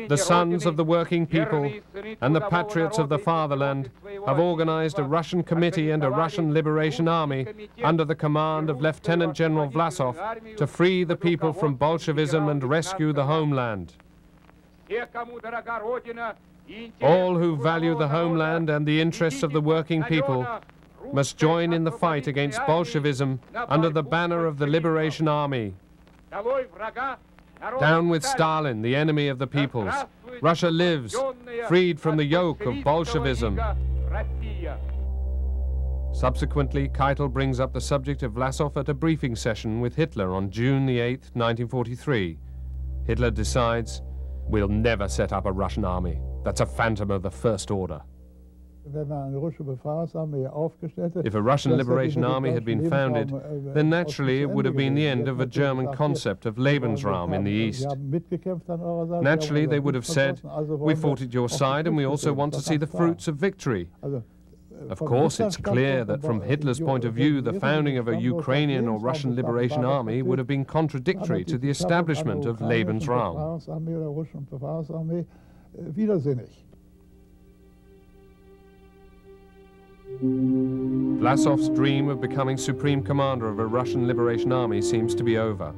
The sons of the working people and the patriots of the fatherland have organized a Russian committee and a Russian Liberation Army under the command of Lieutenant General Vlasov to free the people from Bolshevism and rescue the homeland. All who value the homeland and the interests of the working people must join in the fight against Bolshevism under the banner of the Liberation Army. Down with Stalin, the enemy of the peoples. Russia lives, freed from the yoke of Bolshevism. Subsequently, Keitel brings up the subject of Vlasov at a briefing session with Hitler on June the 8th, 1943. Hitler decides, "We'll never set up a Russian army. That's a phantom of the First Order." If a Russian Liberation Army had been founded, then naturally it would have been the end of a German concept of Lebensraum in the East. Naturally, they would have said, "We fought at your side and we also want to see the fruits of victory." Of course, it's clear that from Hitler's point of view, the founding of a Ukrainian or Russian Liberation Army would have been contradictory to the establishment of Lebensraum. Vlasov's dream of becoming supreme commander of a Russian Liberation Army seems to be over.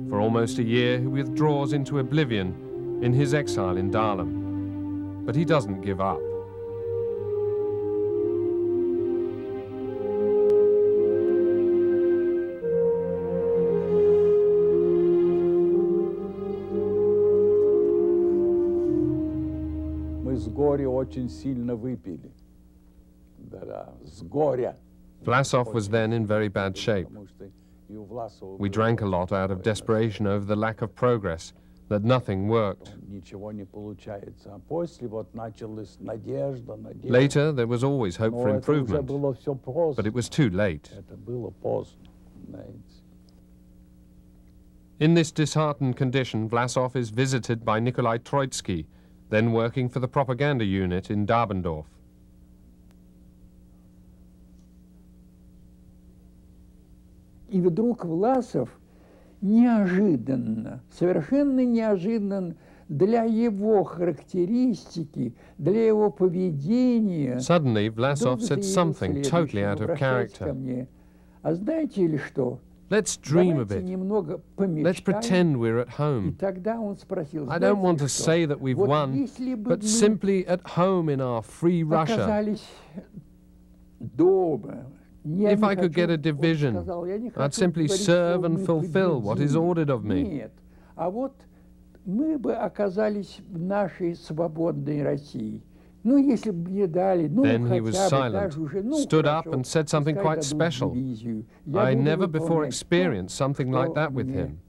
For almost a year, he withdraws into oblivion in his exile in Dahlem. But he doesn't give up. Мы с горя очень сильно выпили. Vlasov was then in very bad shape. We drank a lot out of desperation over the lack of progress, that nothing worked. Later, there was always hope for improvement, but it was too late. In this disheartened condition, Vlasov is visited by Nikolai Troitsky, then working for the propaganda unit in Dabendorf. И вдруг Власов неожиданно, совершенно неожиданно для его характеристики, для его поведения. Suddenly, Vlasov said something totally out of character. А знаете ли что? Let's dream a bit. Let's pretend we're at home. I don't want to say that we've won, but simply at home in our free Russia. If I could get a division, I'd simply serve and fulfill what is ordered of me. Then he was silent, stood up and said something quite special. I never before experienced something like that with him.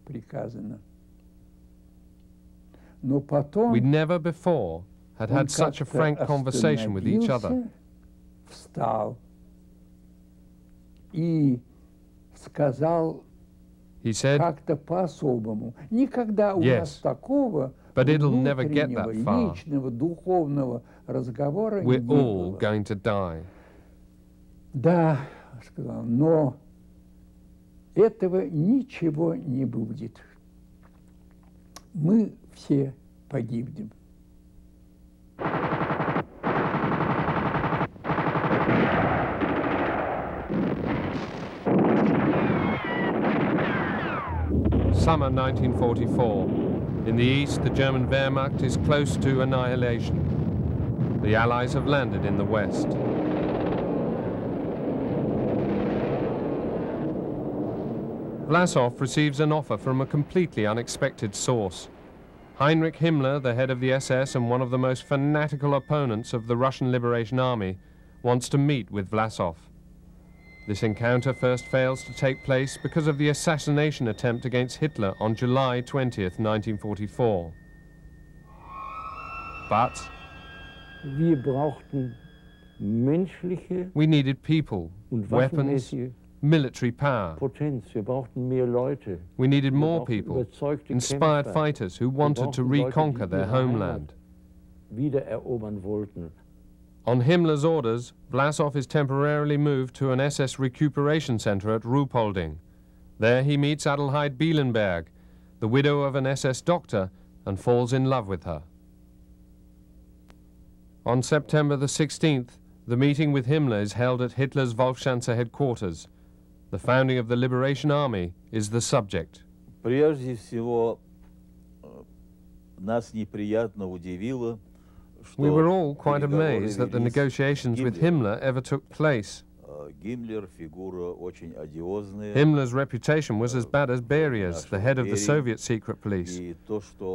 We never before had had such a frank conversation with each other. He said, "Yes, but it'll never get that far. We're all going to die." Да, сказал, но этого ничего не будет. Мы все погибнем. Summer 1944. In the east, the German Wehrmacht is close to annihilation. The Allies have landed in the west. Vlasov receives an offer from a completely unexpected source. Heinrich Himmler, the head of the SS and one of the most fanatical opponents of the Russian Liberation Army, wants to meet with Vlasov. This encounter first fails to take place because of the assassination attempt against Hitler on July 20th, 1944. But we needed people, weapons, military power. We needed more people, inspired fighters who wanted to reconquer their homeland. On Himmler's orders, Vlasov is temporarily moved to an SS recuperation center at Ruhpolding. There he meets Adelheid Bielenberg, the widow of an SS doctor and falls in love with her. On September the 16th, the meeting with Himmler is held at Hitler's Wolfschanze headquarters. The founding of the Liberation Army is the subject. Прежде всего, нас неприятно удивило, что We were all quite amazed that the negotiations with Himmler ever took place. Гиммлер фигура очень одиозная. Himmler's reputation was as bad as Beria's, the head of the Soviet secret police,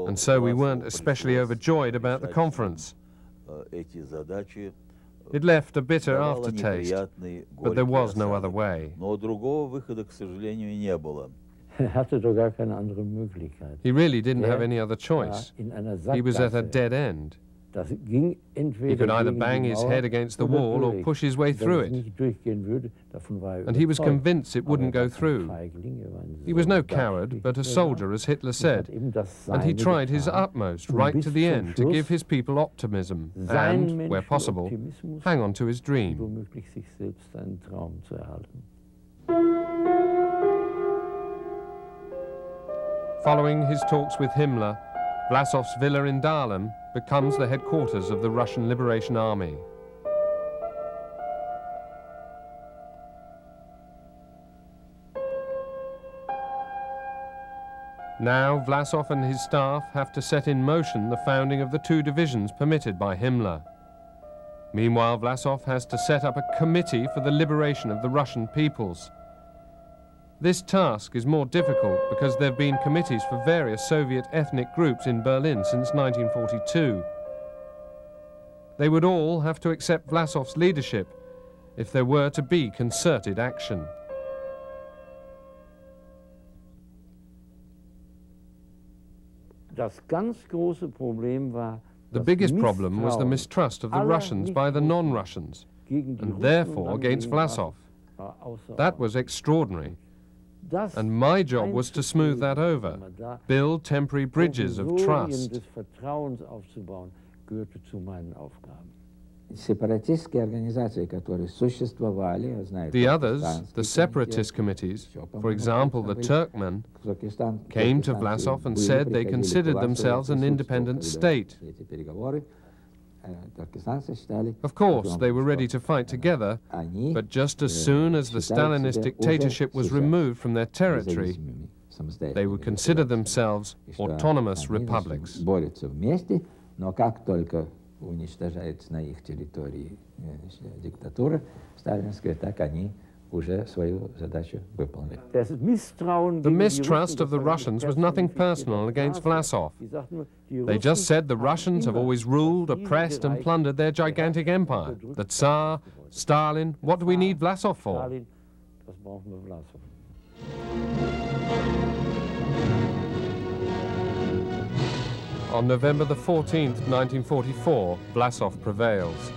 and so we weren't especially overjoyed about the conference. Эти задачи It left a bitter давало aftertaste, неприятный, but there горький was no осадок. other way. Но другого выхода, к сожалению, не было. Hatte doch gar keine andere Möglichkeit. He really didn't have any other choice. In einer He was at a Sackgasse. dead end. Das ging entweder He could either gegen bang die his Mauer head against the oder wall or durch. push his way Wenn through es it. nicht durchgehen würde, davon war And he was überzeugt. convinced it wouldn't Aber go er war kein through. Feigling, er war ein He was no Soldat, coward, wie but a Hitler soldier, war. as Hitler Er said, hat eben das and he Seine tried his getan, utmost um right bis to the zum end to Schluss give his people optimism seinen and, where menschlichen possible, Optimismus, hang on to his dream. womöglich sich selbst einen Traum zu erhalten. Following his talks with Himmler, Vlasov's villa in Dahlem becomes the headquarters of the Russian Liberation Army. Now Vlasov and his staff have to set in motion the founding of the two divisions permitted by Himmler. Meanwhile, Vlasov has to set up a committee for the liberation of the Russian peoples. This task is more difficult because there have been committees for various Soviet ethnic groups in Berlin since 1942. They would all have to accept Vlasov's leadership if there were to be concerted action. Das ganz große Problem war, The das biggest problem was the Misstrauen mistrust of the aller Russians by the non-Russians, gegen die and Russen therefore und against gegen Vlasov. war außer That Ordnung. was extraordinary, Das and my job was to smooth that over, einzufrieden, da build temporary bridges of Provisorien trust. des Vertrauens aufzubauen, gehörte zu meinen Aufgaben. Сепаратистские организации, которые существовали, я знаю, The others, Туркестанский the separatist committees, for example the Turkmen, came to Vlasov and said they considered themselves an independent state. Of course, they were ready to fight together, but just as soon as the Stalinist dictatorship was removed from their territory, they would consider themselves autonomous republics. Борются вместе, но как только уничтожается на их территории диктатура сталинская, так они уже свою задачу выполнили. The mistrust of the Russians was nothing personal against Vlasov. They just said the Russians have always ruled, oppressed and plundered their gigantic empire. The Tsar, Stalin, what do we need Vlasov for? Stalin, das brauchen wir Vlasov. On November the 14th, 1944, Vlasov prevails.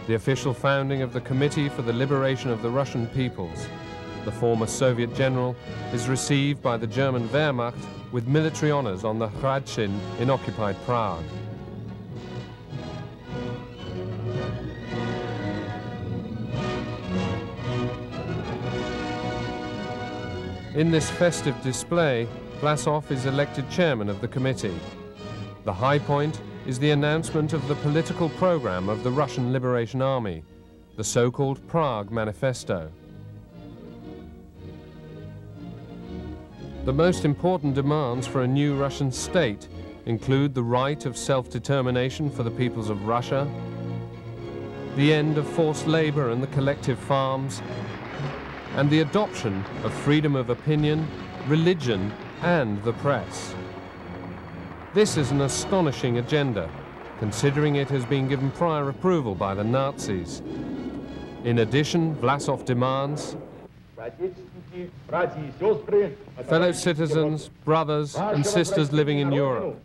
The official founding of the Committee for the Liberation of the Russian Peoples. The former Soviet general is received by the German Wehrmacht with military honors on the Hradčin in occupied Prague. In this festive display, Vlasov is elected chairman of the committee. The high point is the announcement of the political program of the Russian Liberation Army, the so-called Prague Manifesto. The most important demands for a new Russian state include the right of self-determination for the peoples of Russia, the end of forced labor and the collective farms, and the adoption of freedom of opinion, religion, and the press. This is an astonishing agenda, considering it has been given prior approval by the Nazis. In addition, Vlasov demands fellow citizens, brothers and sisters living in Europe.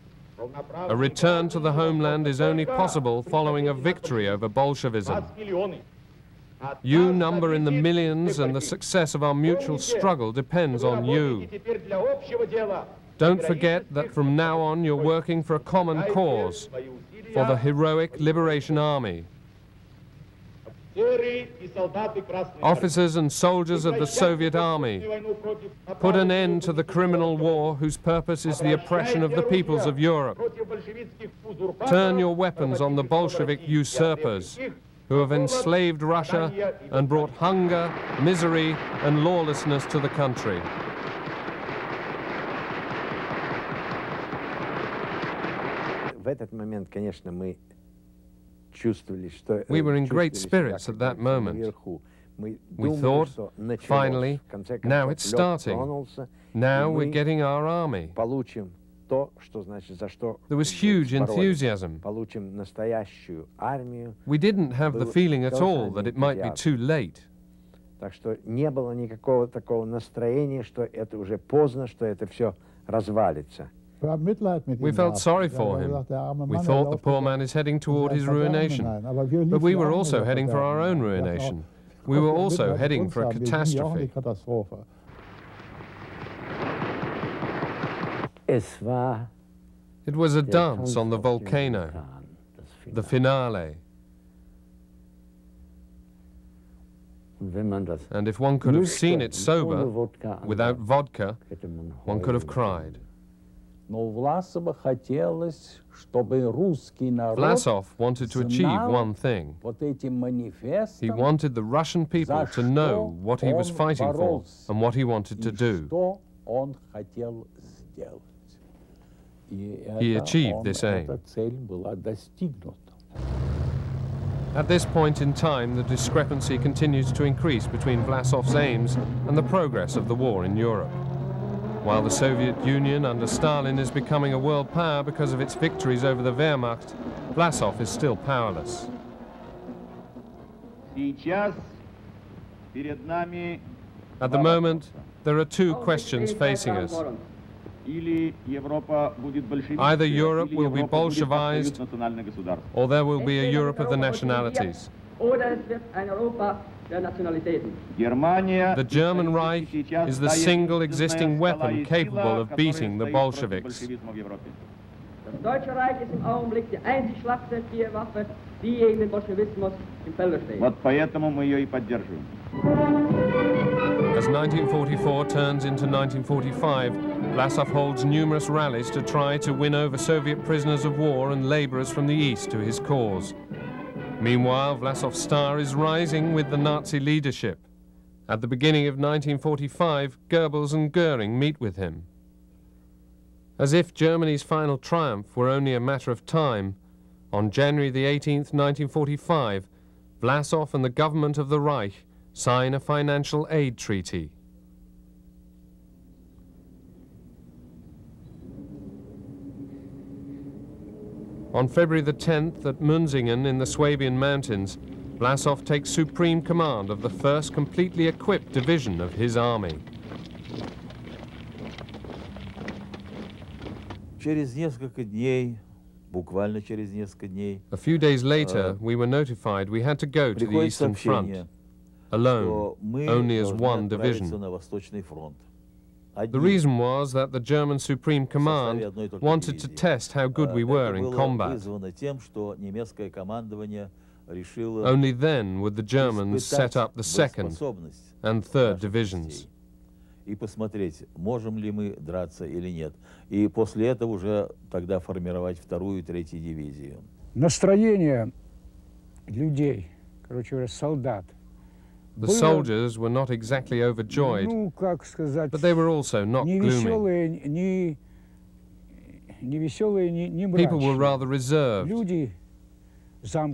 A return to the homeland is only possible following a victory over Bolshevism. You number in the millions and the success of our mutual struggle depends on you. Don't forget that from now on you're working for a common cause, for the heroic Liberation Army. Officers and soldiers of the Soviet army, put an end to the criminal war whose purpose is the oppression of the peoples of Europe. Turn your weapons on the Bolshevik usurpers who have enslaved Russia and brought hunger, misery, and lawlessness to the country. We were in great spirits at that moment. We thought, finally, now it's starting. Now we're getting our army. There was huge enthusiasm. We didn't have the feeling at all that it might be too late. Так что не было никакого такого настроения, что это уже поздно, что это все развалится. We felt sorry for him. We thought the poor man is heading toward his ruination. But we were also heading for our own ruination. We were also heading for a catastrophe. It was a dance on the volcano, the finale. And if one could have seen it sober, without vodka, one could have cried. Vlasov wanted to achieve one thing. He wanted the Russian people to know what he was fighting for and what he wanted to do. He achieved this aim. At this point in time, the discrepancy continues to increase between Vlasov's aims and the progress of the war in Europe. While the Soviet Union under Stalin is becoming a world power because of its victories over the Wehrmacht, Vlasov is still powerless. At the moment, there are two questions facing us. Either Europe will be Bolshevized, or there will be a Europe of the nationalities. The German Reich is the single existing weapon capable of beating the Bolsheviks. As 1944 turns into 1945, Vlasov holds numerous rallies to try to win over Soviet prisoners of war and laborers from the East to his cause. Meanwhile, Vlasov's star is rising with the Nazi leadership. At the beginning of 1945, Goebbels and Goering meet with him. As if Germany's final triumph were only a matter of time, on January the 18th, 1945, Vlasov and the government of the Reich sign a financial aid treaty. On February the 10th, at Münsingen in the Swabian Mountains, Vlasov takes supreme command of the first completely equipped division of his army. A few days later, we were notified we had to go to the Eastern Front, alone, only as one division. The reason was that the German Supreme Command wanted to test how good we were in combat. Only then would the Germans set up the 2nd and 3rd divisions. И посмотреть, можем ли мы драться или нет. И после этого уже тогда формировать 2-ю и 3-ю дивизию. Настроение людей, короче говоря, солдат. The soldiers were not exactly overjoyed, but they were also not gloomy. People were rather reserved.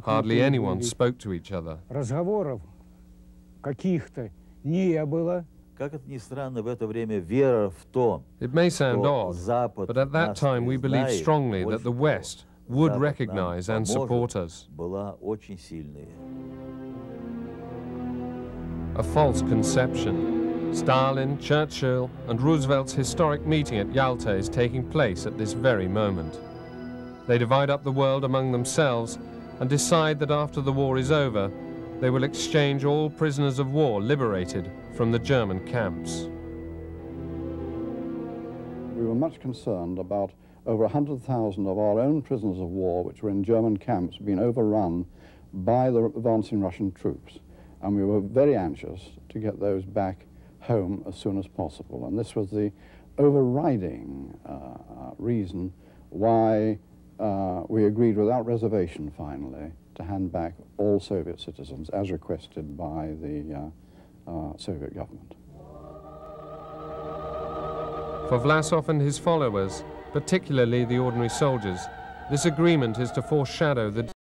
Hardly anyone spoke to each other. It may sound odd, but at that time we believed strongly that the West would recognize and support us. A false conception. Stalin, Churchill, and Roosevelt's historic meeting at Yalta is taking place at this very moment. They divide up the world among themselves and decide that after the war is over, they will exchange all prisoners of war liberated from the German camps. We were much concerned about over 100,000 of our own prisoners of war, which were in German camps, being overrun by the advancing Russian troops, and we were very anxious to get those back home as soon as possible. And this was the overriding reason why we agreed without reservation finally to hand back all Soviet citizens as requested by the Soviet government. For Vlasov and his followers, particularly the ordinary soldiers, this agreement is to foreshadow the